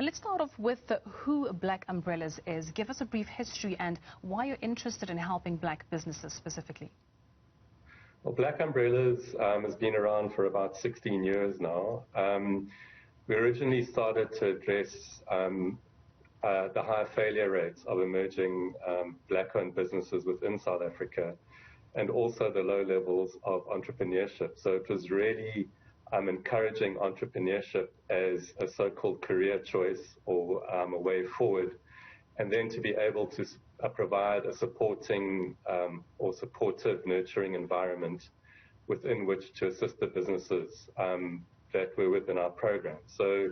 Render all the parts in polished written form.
Let's start off with who Black Umbrellas is. Give us a brief history and why you're interested in helping black businesses specifically. Well, Black Umbrellas has been around for about 16 years now. We originally started to address the high failure rates of emerging black-owned businesses within South Africa, and also the low levels of entrepreneurship. So it was really encouraging entrepreneurship as a so-called career choice or a way forward, and then to be able to provide a supporting or supportive, nurturing environment within which to assist the businesses that were within our program. So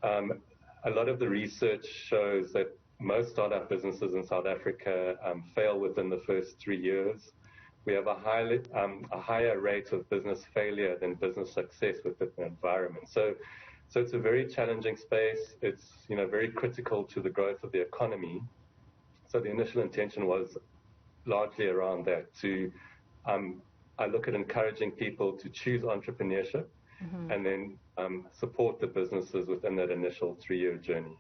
a lot of the research shows that most startup businesses in South Africa fail within the first 3 years. We have a higher rate of business failure than business success within the environment. So it's a very challenging space. It's very critical to the growth of the economy. So the initial intention was largely around that. I look at encouraging people to choose entrepreneurship and then support the businesses within that initial 3-year journey.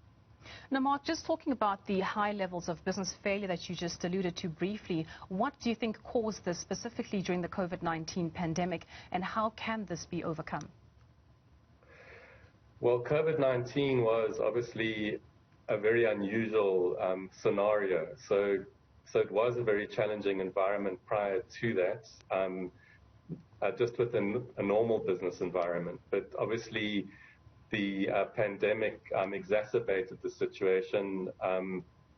Now, Mark, just talking about the high levels of business failure that you just alluded to briefly, what do you think caused this specifically during the COVID-19 pandemic, and how can this be overcome? Well, COVID-19 was obviously a very unusual scenario. So it was a very challenging environment prior to that, just within a normal business environment. But obviously, the pandemic exacerbated the situation.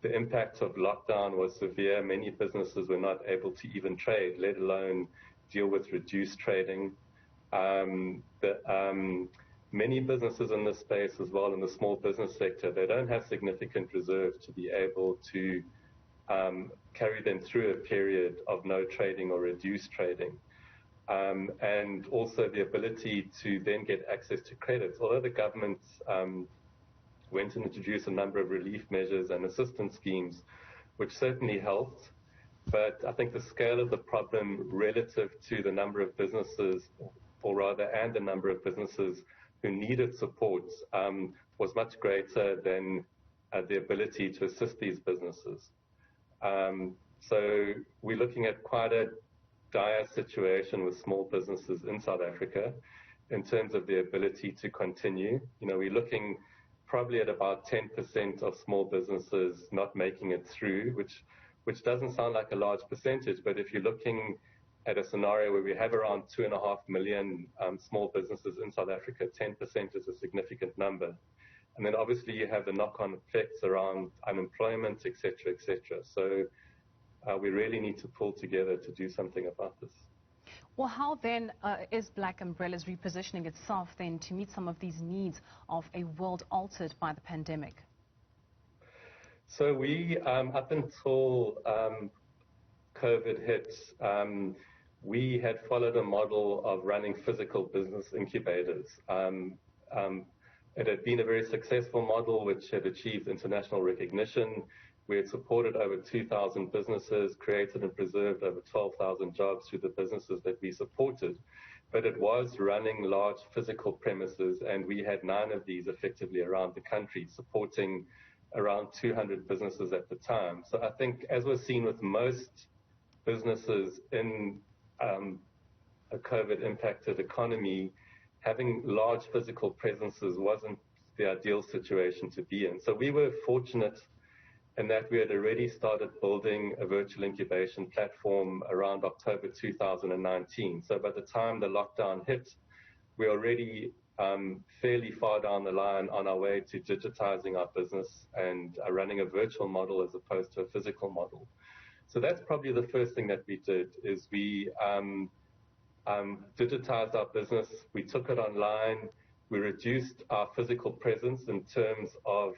The impact of lockdown was severe. Many businesses were not able to even trade, let alone deal with reduced trading. Many businesses in this space as well, in the small business sector, they don't have significant reserves to be able to carry them through a period of no trading or reduced trading. And also the ability to then get access to credits. Although the government went and introduced a number of relief measures and assistance schemes, which certainly helped, but I think the scale of the problem relative to the number of businesses, and the number of businesses who needed support, was much greater than the ability to assist these businesses. So we're looking at quite a dire situation with small businesses in South Africa in terms of the ability to continue. We're looking probably at about 10% of small businesses not making it through, which doesn't sound like a large percentage, but if you're looking at a scenario where we have around 2.5 million small businesses in South Africa, 10% is a significant number. And then obviously you have the knock-on effects around unemployment, et cetera, So we really need to pull together to do something about this. Well, how then is Black Umbrellas repositioning itself then to meet some of these needs of a world altered by the pandemic? So we, up until COVID hit, we had followed a model of running physical business incubators. It had been a very successful model which had achieved international recognition. We had supported over 2,000 businesses, created and preserved over 12,000 jobs through the businesses that we supported. But it was running large physical premises, and we had 9 of these effectively around the country, supporting around 200 businesses at the time. So I think, as was seen with most businesses in a COVID-impacted economy, having large physical presences wasn't the ideal situation to be in. So we were fortunate in that we had already started building a virtual incubation platform around October 2019. So by the time the lockdown hit, we're already fairly far down the line on our way to digitizing our business and running a virtual model as opposed to a physical model. So that's probably the first thing that we did, is we digitized our business. We took it online. We reduced our physical presence in terms of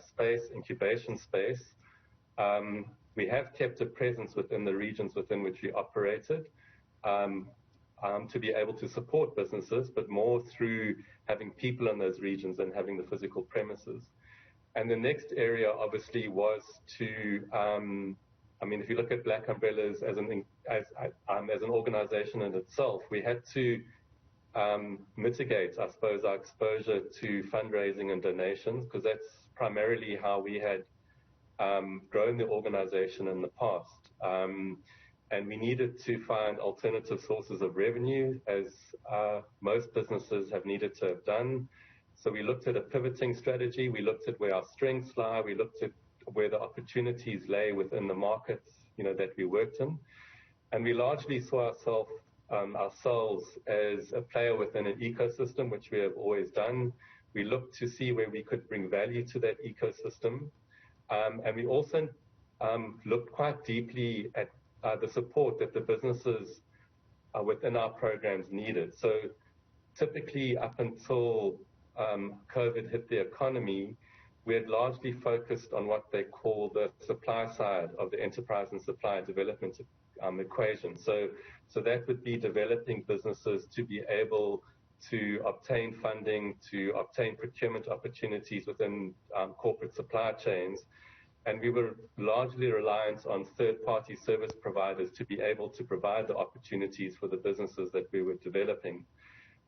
space, incubation space. We have kept a presence within the regions within which we operated to be able to support businesses, but more through having people in those regions than having the physical premises. And the next area obviously was to, if you look at Black Umbrellas as an organization in itself, we had to mitigate, I suppose, our exposure to fundraising and donations, because that's primarily how we had grown the organization in the past. And we needed to find alternative sources of revenue, as most businesses have needed to have done. So we looked at a pivoting strategy. We looked at where our strengths lie. We looked at where the opportunities lay within the markets, that we worked in. And we largely saw ourselves as a player within an ecosystem, which we have always done. We looked to see where we could bring value to that ecosystem. And we also looked quite deeply at the support that the businesses within our programs needed. So typically up until COVID hit the economy, we had largely focused on what they call the supply side of the enterprise and supply development equation. So that would be developing businesses to be able to obtain funding, to obtain procurement opportunities within corporate supply chains. And we were largely reliant on third-party service providers to be able to provide the opportunities for the businesses that we were developing.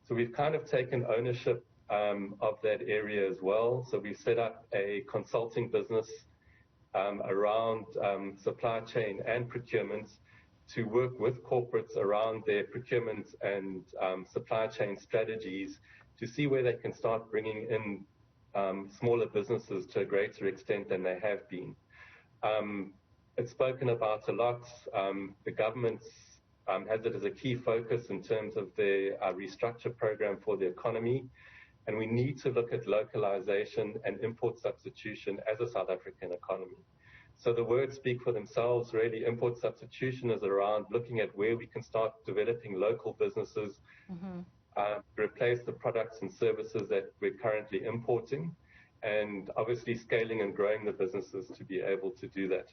So we've kind of taken ownership of that area as well. So we set up a consulting business around supply chain and procurement to work with corporates around their procurement and supply chain strategies to see where they can start bringing in smaller businesses to a greater extent than they have been. It's spoken about a lot. The government has it as a key focus in terms of their restructure program for the economy. And we need to look at localization and import substitution as a South African economy. So the words speak for themselves, really. Import substitution is around looking at where we can start developing local businesses, replace the products and services that we're currently importing, and obviously scaling and growing the businesses to be able to do that.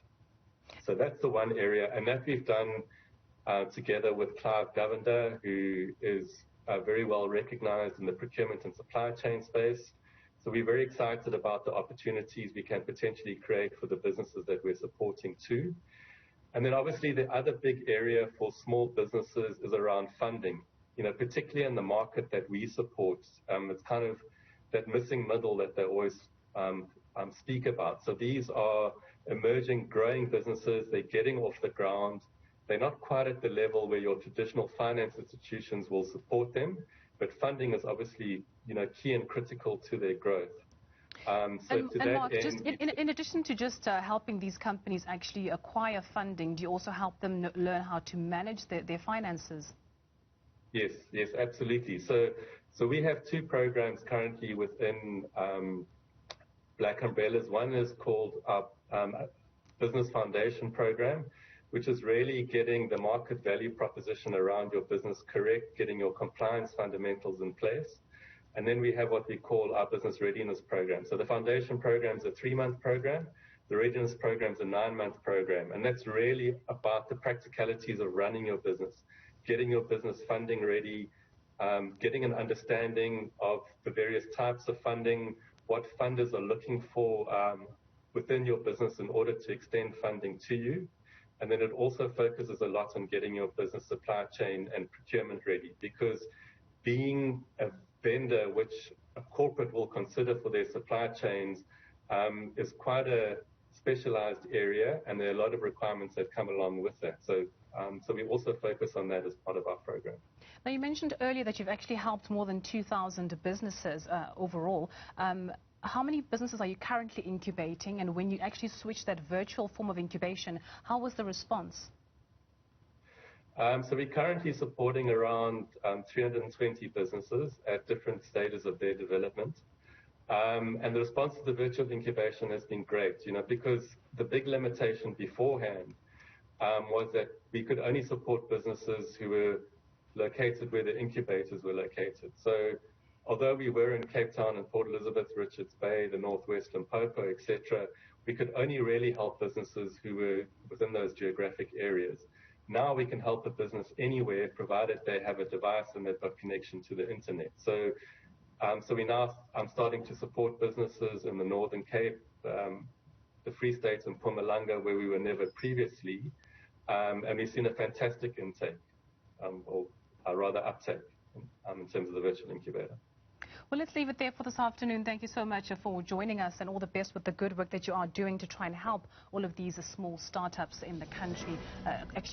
So that's the one area, and that we've done together with Clive Govender, who is very well recognized in the procurement and supply chain space. So we're very excited about the opportunities we can potentially create for the businesses that we're supporting too. And then obviously the other big area for small businesses is around funding, particularly in the market that we support. It's kind of that missing middle that they always speak about. So these are emerging, growing businesses. They're getting off the ground. They're not quite at the level where your traditional finance institutions will support them, but funding is obviously, key and critical to their growth. And Mark, just in addition to just helping these companies actually acquire funding, do you also help them learn how to manage their finances? Yes, absolutely. So we have two programs currently within Black Umbrellas. One is called our Business Foundation Program, which is really getting the market value proposition around your business correct, getting your compliance fundamentals in place. And then we have what we call our Business Readiness Program. So the Foundation Program is a 3-month program. The Readiness Program is a 9-month program. And that's really about the practicalities of running your business, getting your business funding ready, getting an understanding of the various types of funding, what funders are looking for within your business in order to extend funding to you. And then it also focuses a lot on getting your business supply chain and procurement ready, because being a vendor which a corporate will consider for their supply chains is quite a specialized area, and there are a lot of requirements that come along with that. So we also focus on that as part of our program. Now, you mentioned earlier that you've actually helped more than 2,000 businesses overall. How many businesses are you currently incubating? And when you actually switched that virtual form of incubation, how was the response? So we're currently supporting around 320 businesses at different stages of their development. And the response to the virtual incubation has been great, because the big limitation beforehand was that we could only support businesses who were located where the incubators were located. So although we were in Cape Town and Port Elizabeth, Richards Bay, the Northwest Limpopo, etc., we could only really help businesses who were within those geographic areas. Now we can help a business anywhere, provided they have a device and they've got connection to the internet. So we now I'm starting to support businesses in the Northern Cape, the Free State and Mpumalanga, where we were never previously, and we've seen a fantastic intake, or rather uptake. in terms of the virtual incubator. Well, let's leave it there for this afternoon. Thank you so much for joining us, and all the best with the good work that you are doing to try and help all of these small startups in the country.